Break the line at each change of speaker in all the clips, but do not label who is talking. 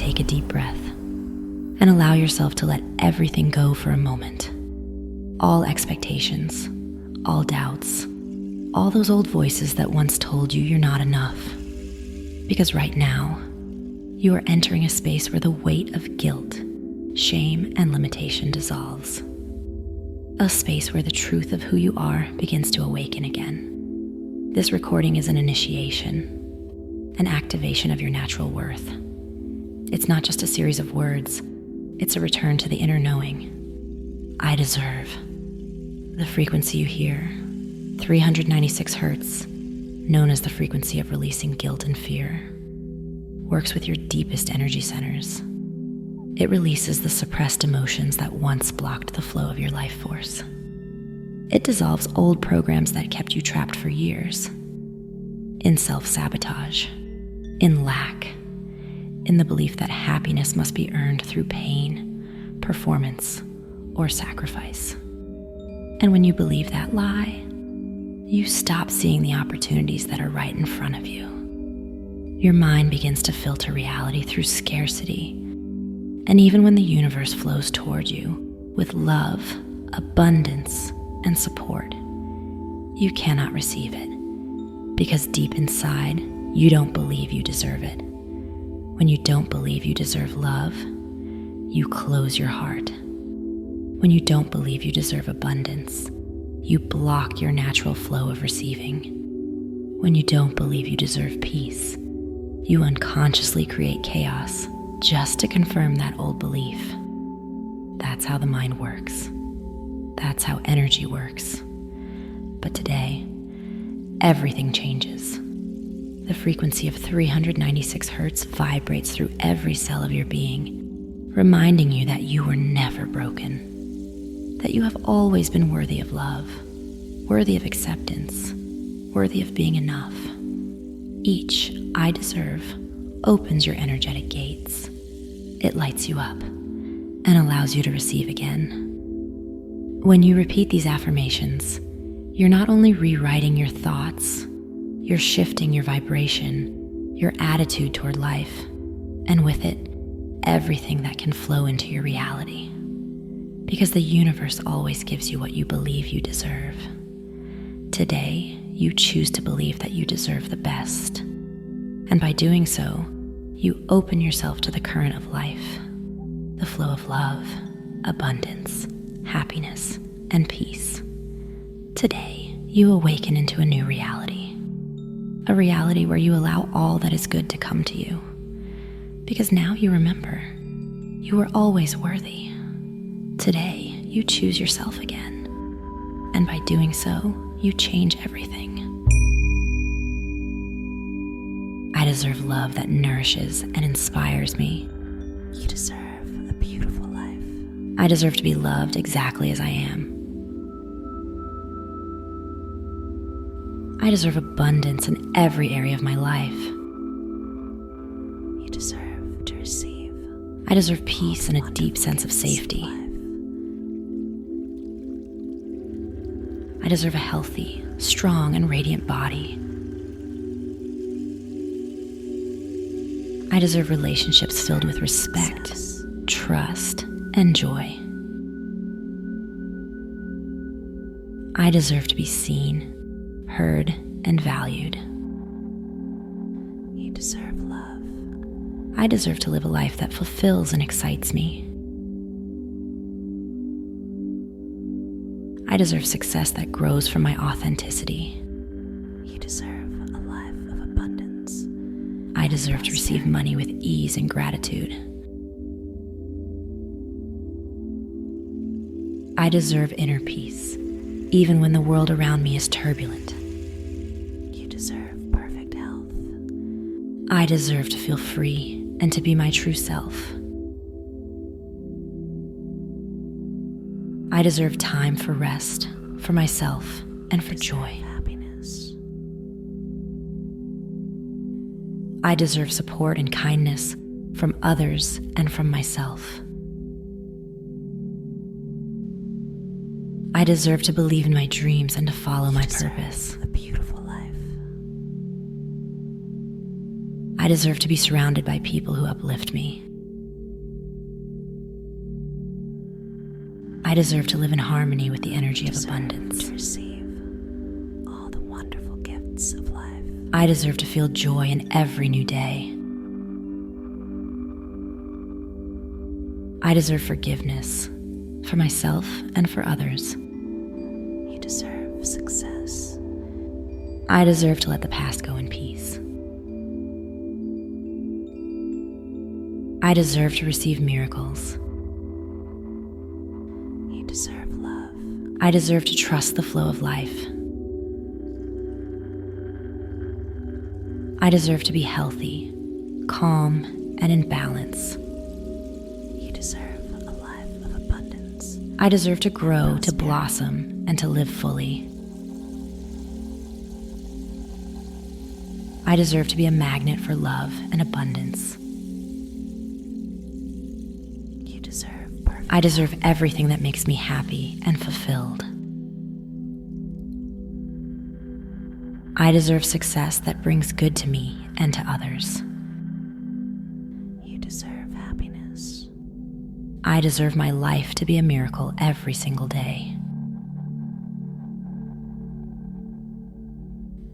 take a deep breath and allow yourself to let everything go for a moment. All expectations, all doubts, all those old voices that once told you you're not enough. Because right now, you are entering a space where the weight of guilt, shame, and limitation dissolves. A space where the truth of who you are begins to awaken again. This recording is an initiation, an activation of your natural worth. It's not just a series of words, it's a return to the inner knowing. I deserve. The frequency you hear, 396 hertz, known as the frequency of releasing guilt and fear, works with your deepest energy centers. It releases the suppressed emotions that once blocked the flow of your life force. It dissolves old programs that kept you trapped for years, in self-sabotage, in lack, in the belief that happiness must be earned through pain, performance, or sacrifice. And when you believe that lie, you stop seeing the opportunities that are right in front of you. Your mind begins to filter reality through scarcity. And even when the universe flows toward you with love, abundance, and support, you cannot receive it because deep inside, you don't believe you deserve it. When you don't believe you deserve love, you close your heart. When you don't believe you deserve abundance, you block your natural flow of receiving. When you don't believe you deserve peace, you unconsciously create chaos just to confirm that old belief. That's how the mind works. That's how energy works. But today, everything changes. The frequency of 396 hertz vibrates through every cell of your being, reminding you that you were never broken, that you have always been worthy of love, worthy of acceptance, worthy of being enough. Each I deserve opens your energetic gates. It lights you up and allows you to receive again. When you repeat these affirmations, you're not only rewriting your thoughts, you're shifting your vibration, your attitude toward life, and with it, everything that can flow into your reality. Because the universe always gives you what you believe you deserve. Today, you choose to believe that you deserve the best. And by doing so, you open yourself to the current of life, the flow of love, abundance, happiness, and peace. Today, you awaken into a new reality, a reality where you allow all that is good to come to you. Because now you remember, you are always worthy. Today, you choose yourself again. And by doing so, you change everything. I deserve love that nourishes and inspires me.
You deserve a beautiful life.
I deserve to be loved exactly as I am. I deserve abundance in every area of my life.
You deserve to receive.
I deserve peace and a deep sense of safety. I deserve a healthy, strong, and radiant body. I deserve relationships filled with respect, trust, and joy. I deserve to be seen, heard, and valued.
You deserve love.
I deserve to live a life that fulfills and excites me. I deserve success that grows from my authenticity.
You deserve a life of abundance.
I deserve to receive money with ease and gratitude. I deserve inner peace, even when the world around me is turbulent.
You deserve perfect health.
I deserve to feel free and to be my true self. I deserve time for rest, for myself, and for joy.
Happiness.
I deserve support and kindness from others and from myself. I deserve to believe in my dreams and to follow my purpose.
A beautiful life.
I deserve to be surrounded by people who uplift me. deserve to live in harmony with the energy of
deserve
abundance.
to receive all the wonderful gifts of life.
I deserve to feel joy in every new day. I deserve forgiveness for myself and for others.
You deserve success.
I deserve to let the past go in peace. I deserve to receive miracles.
You deserve love.
I deserve to trust the flow of life. I deserve to be healthy, calm, and in balance.
You deserve a life of abundance.
I deserve to grow, to blossom, and to live fully. I deserve to be a magnet for love and abundance.
You deserve perfect.
I deserve everything that makes me happy and fulfilled. I deserve success that brings good to me and to others.
You deserve happiness.
I deserve my life to be a miracle every single day.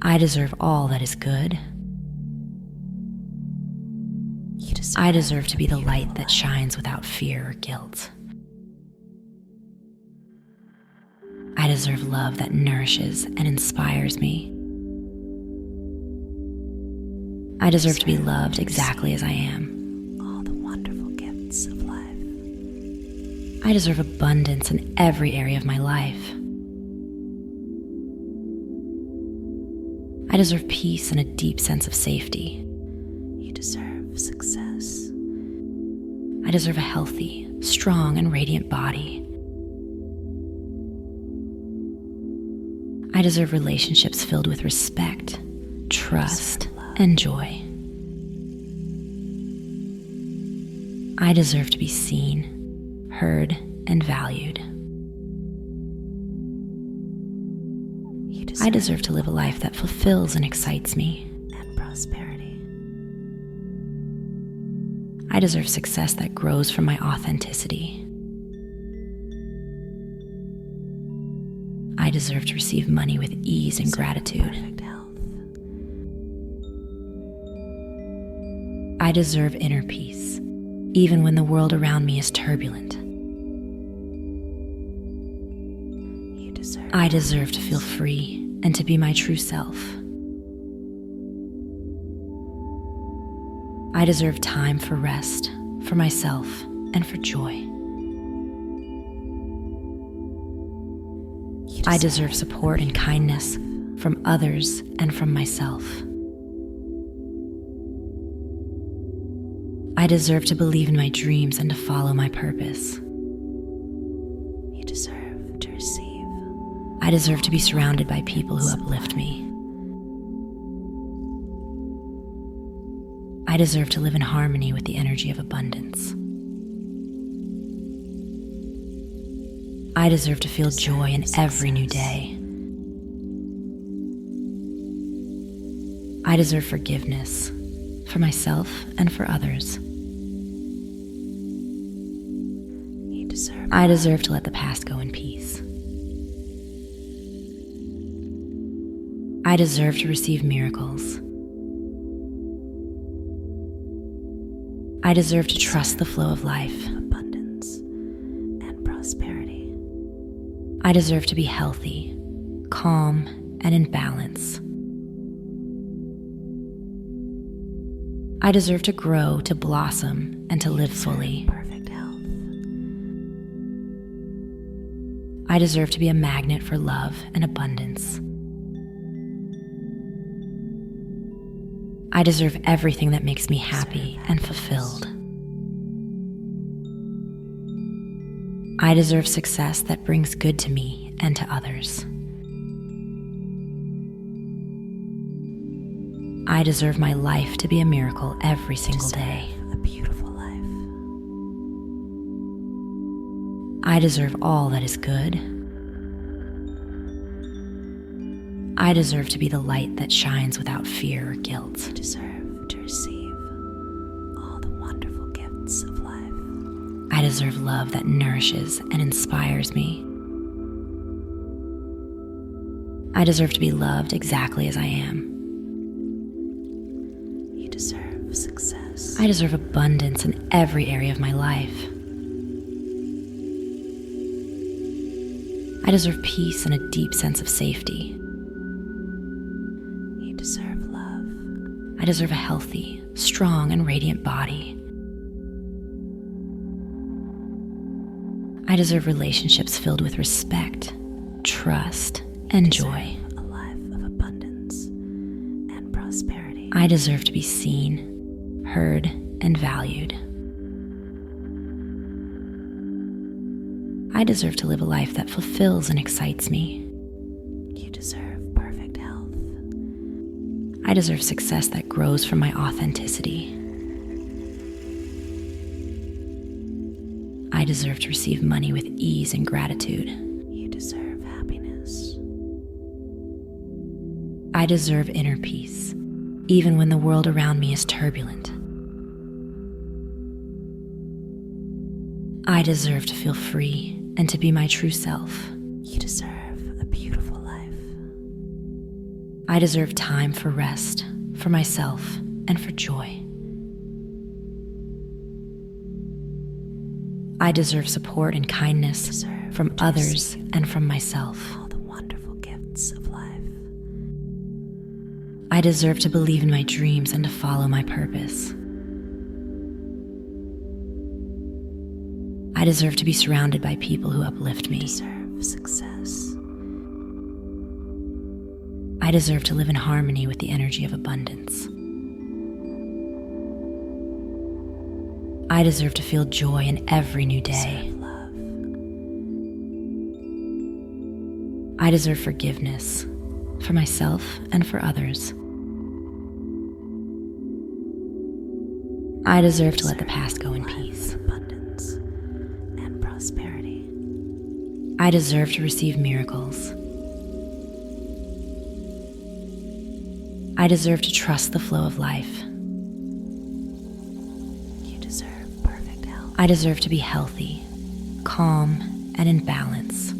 I deserve all that is good.
You deserve
I deserve to be the
beautiful
light that
life.
shines without fear or guilt. I deserve love that nourishes and inspires me. I deserve to be loved exactly as I am.
All the wonderful gifts of life.
I deserve abundance in every area of my life. I deserve peace and a deep sense of safety.
You deserve success.
I deserve a healthy, strong, and radiant body. I deserve relationships filled with respect, trust, and joy. I deserve to be seen, heard, and valued.
You
I deserve to live a life that fulfills and excites me.
and prosperity.
I deserve success that grows from my authenticity. I deserve to receive money with ease and gratitude.
Perfect health.
I deserve inner peace, even when the world around me is turbulent.
You deserve.
I deserve to feel free and to be my true self. I deserve time for rest, for myself, and for joy.
You
I deserve support and kindness from others and from myself. I deserve to believe in my dreams and to follow my purpose.
You deserve to receive.
I deserve to be surrounded by people who uplift me. I deserve to live in harmony with the energy of abundance. I deserve to feel joy in every new day. I deserve forgiveness for myself and for others.
You deserve.
I deserve to let the past go in peace. I deserve to receive miracles. I deserve to trust the flow of life.
abundance and prosperity.
I deserve to be healthy, calm, and in balance. I deserve to grow, to blossom, and to live fully.
Perfect health.
I deserve to be a magnet for love and abundance. I deserve everything that makes me happy and fulfilled. I deserve success that brings good to me and to others. I deserve my life to be a miracle every single day.
A beautiful life.
I deserve all that is good. I deserve to be the light that shines without fear or guilt.
You deserve to receive all the wonderful gifts of life.
I deserve love that nourishes and inspires me. I deserve to be loved exactly as I am.
You deserve success.
I deserve abundance in every area of my life. I deserve peace and a deep sense of safety.
You deserve love.
I deserve a healthy, strong, and radiant body. I deserve relationships filled with respect, trust, and joy.
A life of abundance and prosperity.
I deserve to be seen, heard, and valued. I deserve to live a life that fulfills and excites me.
You deserve perfect health.
I deserve success that grows from my authenticity. I deserve to receive money with ease and gratitude.
You deserve happiness.
I deserve inner peace, even when the world around me is turbulent. I deserve to feel free and to be my true self.
You deserve a beautiful life.
I deserve time for rest, for myself, and for joy. I deserve support and kindness from others and from myself.
All the wonderful gifts of life.
I deserve to believe in my dreams and to follow my purpose. I deserve to be surrounded by people who uplift me.
You deserve success.
I deserve to live in harmony with the energy of abundance. I deserve to feel joy in every new day.
Deserve love.
I deserve forgiveness for myself and for others. I deserve to let the past go in peace.
Abundance and prosperity.
I deserve to receive miracles. I deserve to trust the flow of life.
You deserve perfect health.
I deserve to be healthy, calm, and in balance.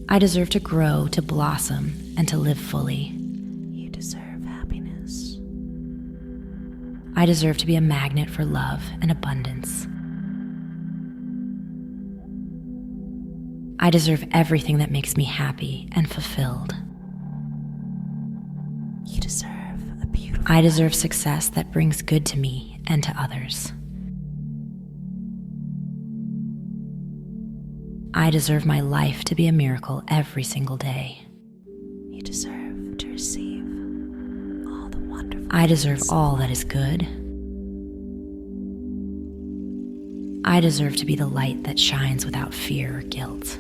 I deserve to grow, to blossom, and to live fully.
You deserve happiness.
I deserve to be a magnet for love and abundance. I deserve everything that makes me happy and fulfilled.
You deserve a beautiful
I deserve success that brings good to me and to others. I deserve my life to be a miracle every single day.
You deserve to receive all the wonderful
I deserve
gifts.
all that is good. I deserve to be the light that shines without fear or guilt.